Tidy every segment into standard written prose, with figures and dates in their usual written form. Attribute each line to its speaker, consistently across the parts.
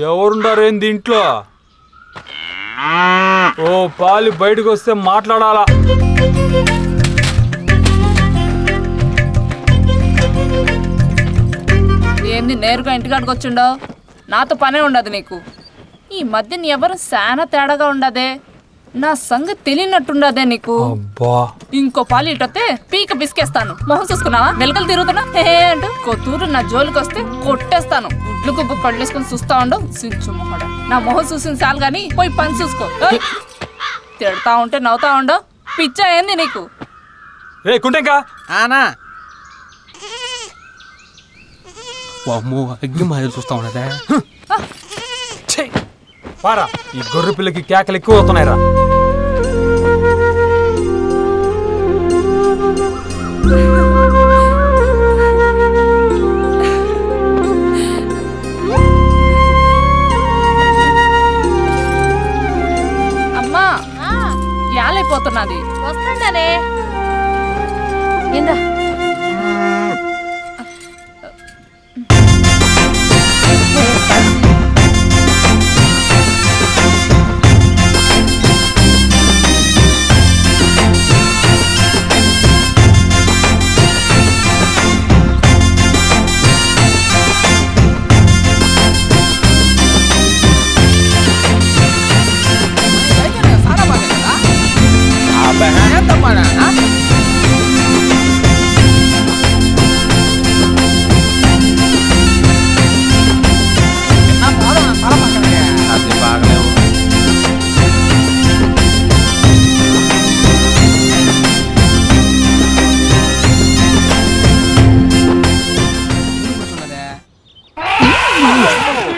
Speaker 1: ఎవరుండారేంది ఇంట్లో? ఓ పాలి బయటకు వస్తే మాట్లాడాలా.
Speaker 2: ఏంది నేరుగా ఇంటికాడికి వచ్చిండో? నాతో పనే ఉండదు నీకు. ఈ మధ్య నీ ఎవరు శానా తేడాగా ఉండదే. నా సంగతి తెలియనట్టుండదే నీకు. ఇంకో పాలు ఇటొస్తే పీక బిస్కేస్తాను. మొహం చూసుకున్నావా? వెలకలు తిరుగుతున్నా హే అంటూ కొత్తూరు నా జోలికి వస్తే కొట్టేస్తాను. గుడ్లు గుబ్బు కళ్ళేసుకుని చూస్తా ఉండవు సించు మొహడ. నా మొహం చూసిన చాలు గాని పోయి పని చూసుకో. తిడతా ఉంటే నవ్వుతా ఉండవు. పిచ్చా ఏంది నీకు?
Speaker 3: అగ్గి మాదిరి చూస్తా ఉన్నదా?
Speaker 1: పారా, ఈ గొర్రె పిల్లకి కేకలు ఎక్కువ అవుతున్నాయిరా.
Speaker 2: అమ్మా యాలైపోతున్నది.
Speaker 4: వస్తుందనే ఏందా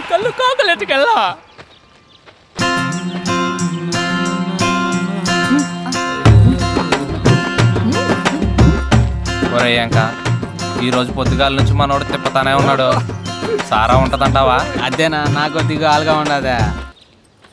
Speaker 3: కళ్ళు కాకలెట్టుకెళ్ళా.
Speaker 5: ఒరేయంక ఈరోజు పొద్దుగాల నుంచి మనోడు తిప్పతానే ఉన్నాడు. సారా ఉంటదంటావా?
Speaker 3: అదేనా నాకు దిగాలుగా ఉండదా?